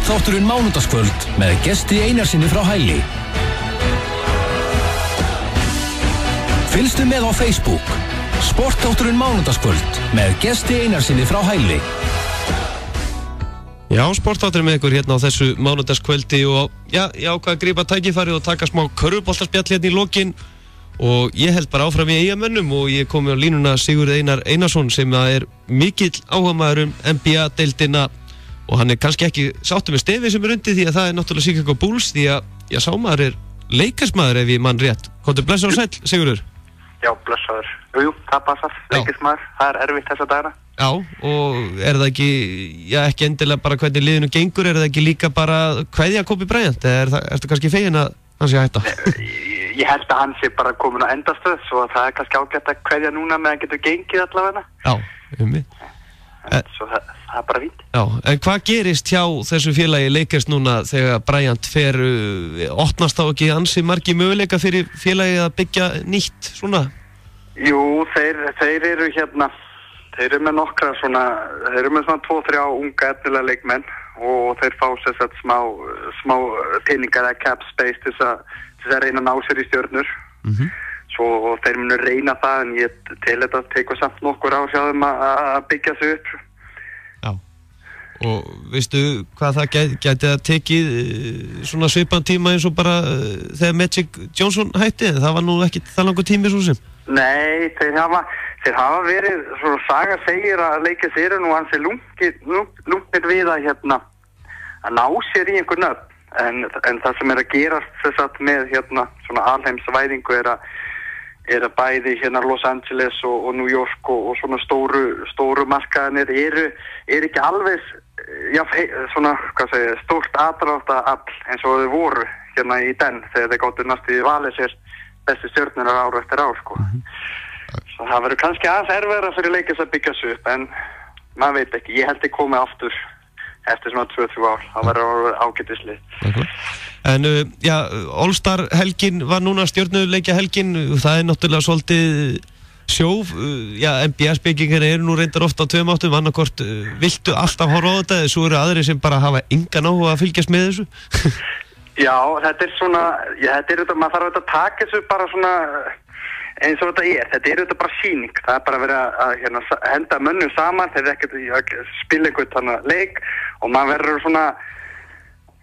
Sportþátturinn mánudagskvöld með Gesti Einarsinni frá Hæli. Fylgstu með á Facebook. Sportþátturinn mánudagskvöld með Gesti Einarsinni frá Hæli. Já, sportþátturinn með ykkur hérna á þessu mánudagskvöldi og já, ég ákvað að grípa tækifærið og taka smá körfuboltaspjall hérna í lokin og ég held bara áfram í Eyjamönnum og ég komi á línuna Sigurður Einar Einarsson sem er mikill áhugamaður NBA-deildina og hann kannski ekki sáttur með stefið sem undir því að það náttúrulega Chicago Bulls því að sá maður leikarsmaður ef ég mann rétt. Komdu blessaður og sæll, Sigurður. Já, blessaður. Jú, það passar. Leikarsmaður, það erfitt þessa dagana. Já, og það ekki, ekki endilega bara hvernig liðinu gengur, það ekki líka bara kveðja Kobe Bryant, ertu kannski fegin að hann sé hætta? Ég held að hann sé bara komin á endastöð, svo það kannski ágætt að kveðja núna með að getur gengið allavega. Já, Svo það bara fínt. Já, en hvað gerist hjá þessu félagi Lakers núna þegar Bryant fer, opnast þá ekki ansi margi möguleika fyrir félagi að byggja nýtt svona? Jú, þeir eru hérna, þeir eru með nokkra svona, þeir eru með svona 2-3 unga efnilega leikmenn og þeir fá sér satt smá peningar eða cap space til þess að reyna að ná sér í stjörnur. Svo þeir munu reyna það en ég til þetta tekur samt nokkur á sjáðum að byggja sig upp. Já, og veistu hvað það gæti að tekið svona svipan tíma eins og bara þegar Magic Johnson hætti, það var nú ekki það langur tími svo sem? Nei, þeir hafa verið, svona saga segir að Lakers eru nú ansi lungir við að hérna að ná sér í einhver nöfn en það sem að gerast þess að með hérna svona alheimsvæðingu er að bæði hérna Los Angeles og New York og svona stóru markaðanir eru ekki alveg svona, hvað segja, stórt aðdráttarafl eins og þau voru hérna í den þegar þeir gáttu næstu valið sér bestu stjörnunar ár eftir ár sko. Svo það verður kannski aðeins erfiðara fyrir Lakers að byggja sig upp en maður veit ekki, ég held ég komið aftur eftir svona 2-3 ár, það verður ágætislið. En All-Star helgin var núna stjörnuleikja helgin, það náttúrulega svolítið sjóf, NBA-spekingar eru nú reyndar ofta á 2 áttum, annarkort viltu alltaf horfa á þetta, svo eru aðrir sem bara hafa engan áhuga að fylgjast með þessu? Já, þetta svona, maður þarf að taka þessu bara svona eins og þetta er bara sýning, það er bara verið að henda mönnum saman, þeir ekkert að spila einhvern þannig leik og maður verður svona,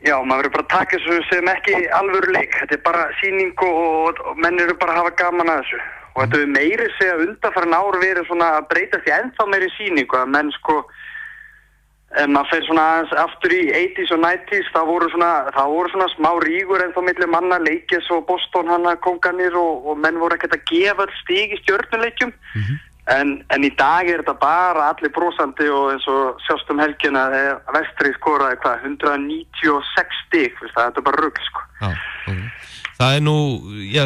maður verður bara að taka þessu sem ekki alvöru leik, þetta er bara sýning og menn eru bara að hafa gaman að þessu og þetta er meiri segja undanfarin ár verið svona að breyta því ennþá meiri sýningu að menn sko ef maður fer svona aðeins aftur í 80s og 90s það voru svona smá rígur ennþá milli manna Lakers og Boston hana konganir og menn voru ekkert að gefa stig í stjörnuleikjum en í dag er þetta bara allir brosandi og eins og sjást helgina þegar Vestri skoraði 196 stig, það er bara rugl sko. Það er nú,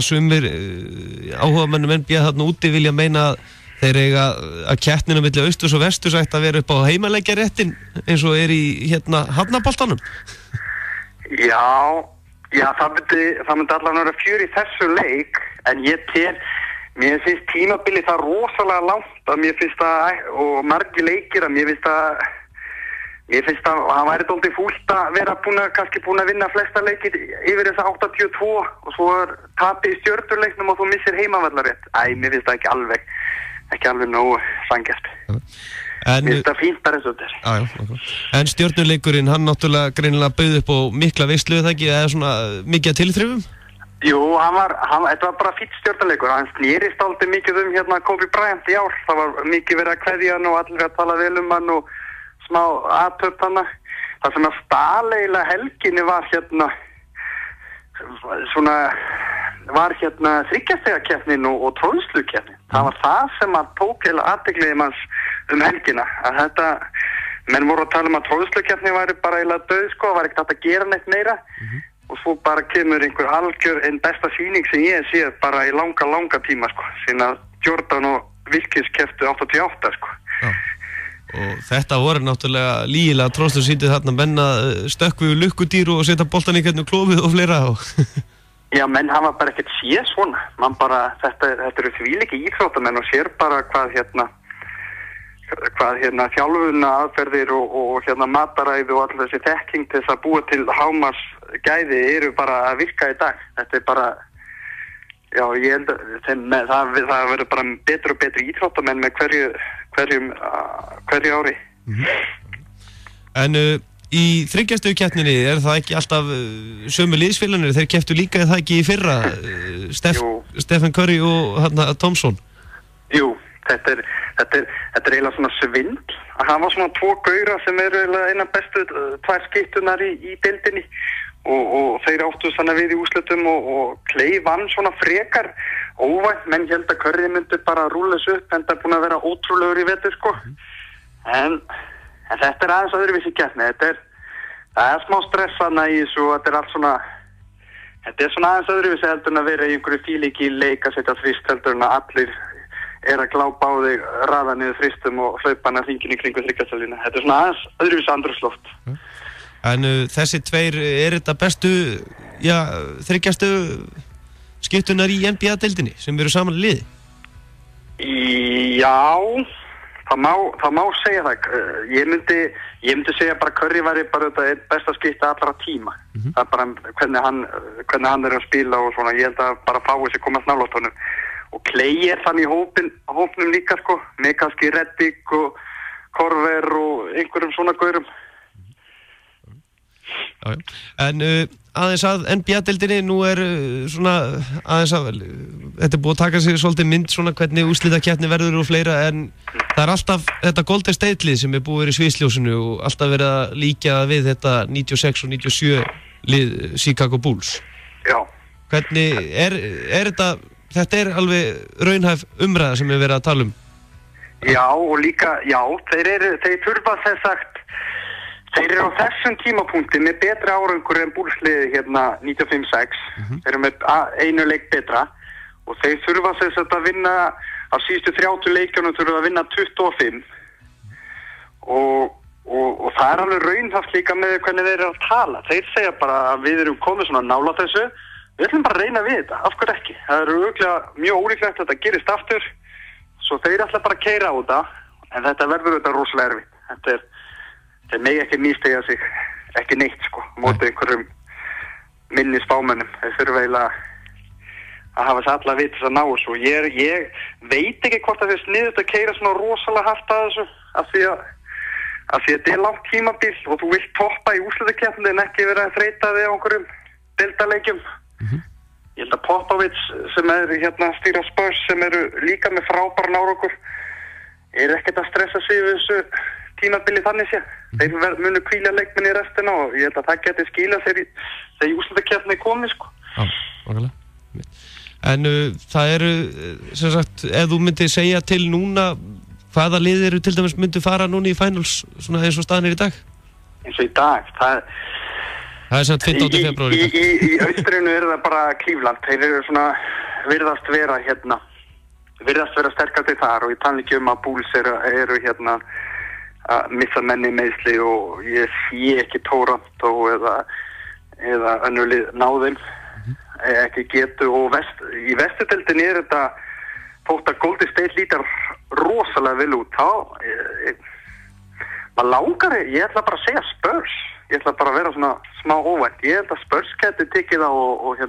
sumir áhugamönnum NBA þarna úti vilja meina að þeir eiga að keppnina milli austurs og vesturs ætti að vera upp á heimaleikjaréttin eins og er í hérna hafnaboltanum. Já, það myndi allan vera fjör í þessu leik en mér finnst tímabili það rosalega langt að mér finnst að og margir leikir að mér finnst að hann væri dálítið fúlt að vera kannski búin að vinna flesta leikir yfir þessa 82 og svo tapir í stjörnuleiknum og þú missir heimavallarrétt. Mér finnst það ekki alveg nógu sanngjarnt. Mér finnst það fínt bara eins og þetta. En stjörnuleikurinn, hann náttúrulega greinilega bauð upp á mikla veislu það ekki, eða svona mikið að tilþrifum? Jú, þetta var bara fínn stjörnuleikur, hann snýrist dálítið mikið hérna Kobe Bryant í ár, það var mikið verið að kveðja hann og allir að tala vel hann og smá aðtöp hann. Það sem að staðleila helginni var þriggjastigakeppnin og tróðslukeppnin. Það var það sem að tók heila athygli manns helgina. Að þetta, menn voru að tala að tróðslukeppnin væri bara heila döð sko, var ekkert að gera neitt meira. Og svo bara kemur einhver algjör en besta sýning sem ég séð bara í langa tíma sko. Síðan að Jordan og Wilkins kepptu 88 sko. Já. Og þetta voru náttúrulega lígilega tróðslu sýndið þarna menn að stökkvu lukkudýr og setja boltan í hvernig klófið og fleira og Já, menn hafa bara ekkert séð svona. Þetta eru þvílíkir íþróttamenn og sér bara hvað hvað þjálfuna aðferðir og mataræði og all þessi þekking til þess að búa til hámars gæði eru bara að virka í dag. Þetta bara, já, ég held að það verður bara betur og betri íþróttamenn með hverju ári. En í þriggjastugu keppninni það ekki alltaf sömu liðsfélagarnir, þeir kepptu líka það ekki í fyrra, Stephen Curry og Thompson? Jú, þetta er eiginlega svona svindl að hafa svona 2 gauðra sem eru eina bestu 2 skyttunar í deildinni og þeir áttu þannig við í úrslitum og Clay vann svona frekar óvænt, menn held að Curry myndi bara rúlla þessu upp en það er búin að vera ótrúlegur í vetur sko. En þetta er aðeins öðruvísi keppni, það er smá stress þarna í þessu og þetta er allt svona, þetta er svona aðeins öðruvísi heldur en að vera í einhverju fílíki leik að setja þrýst heldur en að allir er að glápa á þig, raða niður þristum og hlaupa hana hringinn í kringu þriggjastaglínu. Þetta er svona aðeins öðruvísi andrúmsloft. En þessi 2 þetta bestu, þriggjastu skyttunar í NBA-deildinni sem eru saman liði? Já, það má segja það. Ég myndi segja bara Curry væri bara þetta besta skytta allra tíma. Það er bara hvernig hann er að spila og svona, ég held að bara fái sig komast nálægt honum. Og Clay þannig í hópnum líka sko, með kannski Reddick og Korver og einhverjum svona gaurum. Já. En aðeins að NBA-deildinni, nú svona aðeins að, þetta búið að taka sig svolítið mynd svona hvernig úrslitakeppni verður og fleira, en það alltaf þetta Golden State-lið sem búið verið í sviðsljósinu og alltaf verið að líkja við þetta 96 og 97 lið Chicago Bulls. Já. Hvernig þetta alveg raunhæf umræða sem við verið að tala um? Já, og líka, þeir þurfa þess sagt, þeir eru á þessum tímapunkti með betri árangur en Bullsliði 95-6, þeir eru með einu leik betra og þeir þurfa þess að vinna, á síðustu 30 leikjunum þurfa að vinna 25 og það er alveg raunhaft líka með hvernig þeir eru að tala. Þeir segja bara að við erum komið svona nála þessu, við ætlum bara að reyna við þetta, af hverju ekki? Það eru mjög ólíklegt að þetta gerist aftur, svo þeir ætla bara að keyra á þetta, en þetta verður þetta rosalega erfitt. Þeir megi ekki nýstegja sig, ekki neitt sko, mótið einhverjum minni spámönnum. Þeir þurfa eiginlega að hafa þess alla vit þess að ná þessu. Ég veit ekki hvort það er sniðugt að keyra svona rosalega hart að þessu, af því að þetta er langt tímabil og þú vilt toppa í úrslitakeppni en ekki vera að þreyta þig á einhverjum deildarleikjum. Ég held að Popovich sem stýra Spurs sem eru líka með frábæran árangur ekkert að stressa sig við þessu tímabili þannig sé. Þeir munu hvíla leikmenn í restina og ég held að það geti skila þegar í úrslitakeppni komið sko. Já, okkarlega. En það sem sagt, ef þú myndir segja til núna hvaða lið eru til dæmis myndu fara núna í finals svona eins og staðan í dag? Eins og í dag, það samt 15. febrúar í austrinu það bara Cleveland, þeir eru svona virðast vera sterkastir þar og ég tala ekki að Bulls eru að missa menni meiðsli og ég sé ekki Toronto eða önnur lið náðum ekki getu og í vestudeildinni þetta þótt að Golden State lítar rosalega vel út maður langar, ég ætla bara að segja Spurs, ég ætla bara að vera svona smá óvænt, ég held að Spurs geti tekið það og ég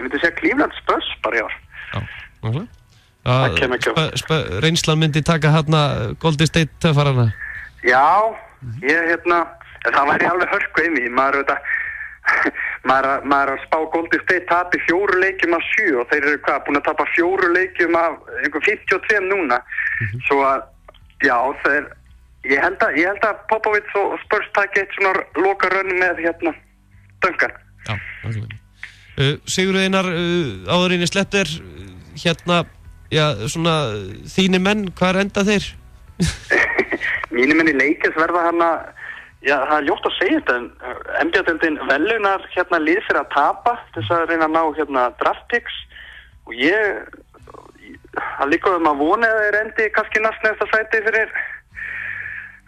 myndi segja Cleveland Spurs bara í ár. Já, það kemur ekki reynslan myndi taka Golden State töffarana? Já, það væri alveg hörku í mig, maður er að spá Golden State tapi 4 leikjum af 7 og þeir eru búin að tapa 4 leikjum af einhver 52 núna, svo að já, ég held að Popovich og Spurs taki eitt svona loka rönn með Duncan. Já, náttúrulega. Sigurður Einar, áðurinn í slepptir, svona þínir menn, hvað enda þeir? Mínir menn í leikis verða það er ljótt að segja þetta, en NBA-deildin velunar lið fyrir að tapa, þess að reyna að ná draft picks og það líka að vona að þeir endi kannski næsta sæti fyrir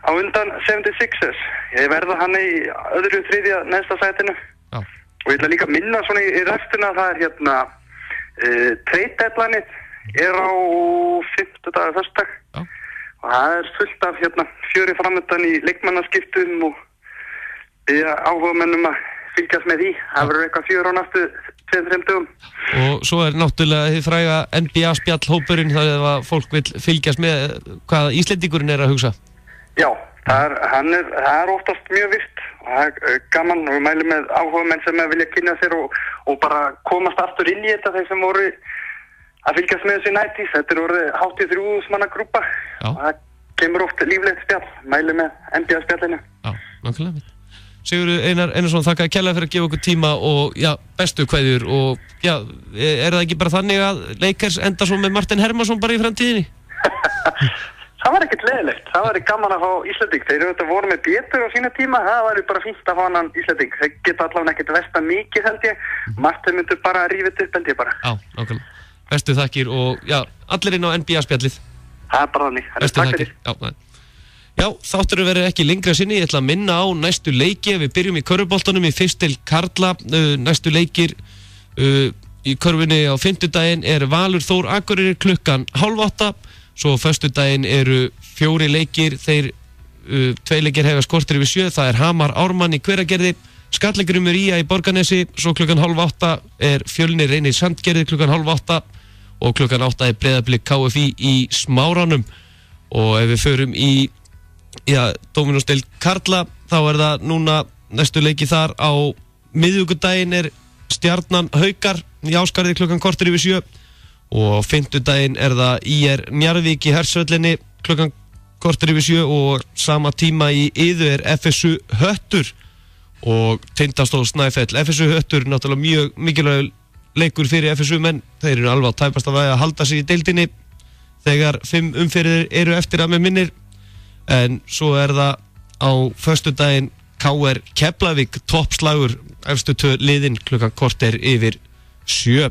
á undan 76ers. Ég verða hann í öðru þriðja næsta sætinu. Já. Og ég ætla líka að minna svona í restina, það er trade deadline á 5. dag, 1. dag. Já. og það fullt af fjöri framöndan í leikmannaskiptum og áhugamennum að fylgjast með því. Það verður eitthvað 4 á næstu 2-3 dögum. Og svo náttúrulega þið fræga NBA spjallhópurinn þar ef fólk vil fylgjast með hvað Íslendingurinn að hugsa. Já, það er oftast mjög virt og það er gaman og við mælum með áhugamenn sem vilja kynna sér og bara komast aftur inn í þetta þeir sem voru að fylgjast með þessu nættís. Þetta orðið hátt í 3.000 manna grúpa og það kemur oft líflegt spjall, mælum með NBA spjallinu. Já, nákvæmlega. Sigurður Einar Einarsson, þakka kærlega fyrir að gefa okkur tíma og bestu kveðjur og er það ekki bara þannig að Lakers enda svo með Martin Hermansson bara í framtíðinni? Það var ekkert leiðilegt, það var gaman að fá Íslanding, þeir voru með betur á sína tíma, það var bara fínt að fá hann Íslanding, þeir geta allavega ekkert versta mikið held ég, Martin myndur bara að rífa þetta upp held ég bara. Já, nákvæmlega, bestu þakkir og allir inn á NBA spjallið. Það er bara þannig, bestu þakkir. Já, þátturinn verður ekki lengra sinni, ég ætla að minna á næstu leiki, við byrjum í körfuboltanum í fyrst til karla, næstu leikir í körfunni á fimmtudaginn Valur Þór Akureyri klukkan 7:30, svo á föstudaginn eru 4 leikir, 2 leikir hefast korter yfir 7, það Hamar Ármann í Hveragerði, Skallagrumur í Borgarnesi, svo klukkan 7:30 Fjölnir Reynir Sandgerði klukkan 7:30 og klukkan 8 Breiðablik KFÍ í Smáranum. Og ef við förum í Dóminósdeild karla, þá það núna næstu leiki þar á miðvikudaginn Stjarnan Haukar í Ásgarði klukkan korter yfir 7 og á fimmtudaginn það IR Njarðvík í Hersvellinni klukkan korter yfir 7 og sama tíma í Iðu FSU Höttur og Tindastóð Snæfell. FSU Höttur náttúrulega mjög mikilvæg leikur fyrir FSU menn, þeir eru alveg á tæpasta vegi að halda sig í deildinni þegar 5 umferðir eru eftir að með minnir. En svo það á föstudaginn KR Keflavík toppslagur, efstu 2 liðin klukkan korter yfir 7.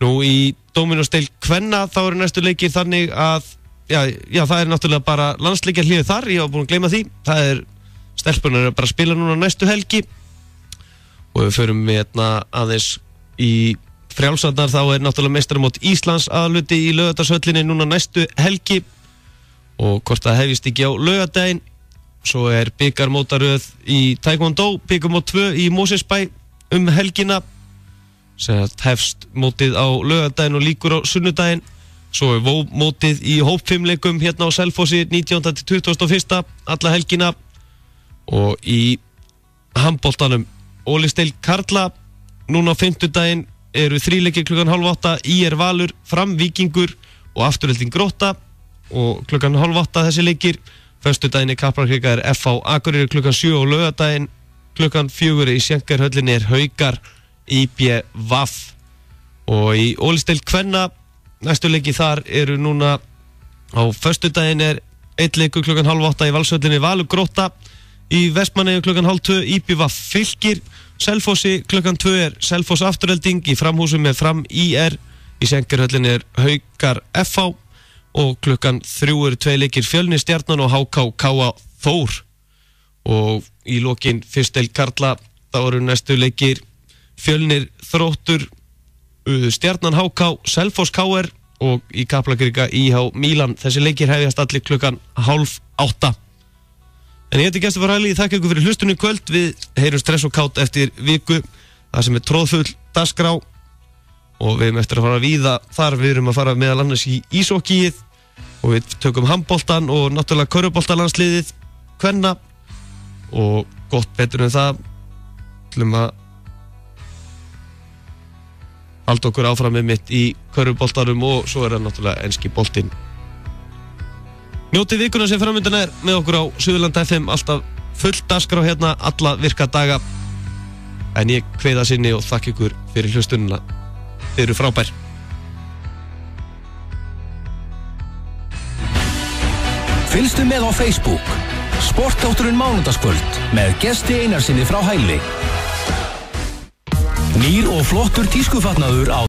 Nú í Dóminósdeild kvenna þá eru næstu leikir þannig að það náttúrulega bara landsleikjarhlé þar, ég var búin að gleyma því. Það stelpunar bara að spila núna næstu helgi og við förum aðeins í frjálsarnar, þá náttúrulega meistaramót Íslands aðaluti í Laugardalshöllinni núna næstu helgi og hvort það hefist ekki á laugardaginn. Svo bikarmótaröð í Taekwondo, bikarmót 2 í Mosfellsbæ helgina sem hefst mótið á laugardaginn og lýkur á sunnudaginn. Svo mótið í hópfimleikum hérna á Selfossi 19. til 21. alla helgina og í handboltanum Ólisteild karla núna á fimmtudaginn eru 3 leikir klukkan 7:30, IR Valur, Fram Víkingur og Afturhelding Grótta og klukkan 7:30 þessi leikir. Föstudaginn í Kaplakrika FH Akureyri klukkan 7 og laugardaginn klukkan 4 í Schenkerhöllinni Haukar IBVF. Og í Ólisteild kvenna næstu leiki þar eru núna á föstudaginn 1 leikur klukkan 7:30 í Valshöllinni Valur Grótta, í Vestmannaeyjum klukkan 7:30 IBVF Fylkir, Selfossi klukkan 2 Selfoss Afturhelding, í Framhúsum Fram IR, í Schenkerhöllinni Haukar FH og klukkan 3 eru 2 leikir Fjölnir Stjarnan og HK KA Þór. Og í lokin fyrstdeild karla þá eru næstu leikir Fjölnir Þróttur, Stjarnan HK, Selfoss KR og í Kaplakrika IH Mílan. Þessi leikir hefjast allir klukkan 7:30. En ég heiti Gestur Farhæli, þakka ykkur fyrir hlustunum í kvöld. Við heyrum Stress og Kátt eftir viku, það sem tróðfull dagskrá og við erum eftir að fara að víða þar. Við erum að fara meðal annars í íshokkíið og við tökum handboltan og náttúrulega körfuboltalandsliðið kvenna og gott betur en það ætlum að halda okkur áfram með mitt í körfuboltanum og svo það náttúrulega enski boltinn. Njótið vikuna sem framöndan með okkur á Suðurland FM, alltaf full dagskrá hérna alla virka daga. En ég kveða sinni og þakka ykkur fyrir hlustununa. Þeir eru frábær. Fylgstu með á Facebook Sportdátturinn mánudagskvöld með Gesti Einarsinni frá Hæli. Nýr og flottur tískufatnaður á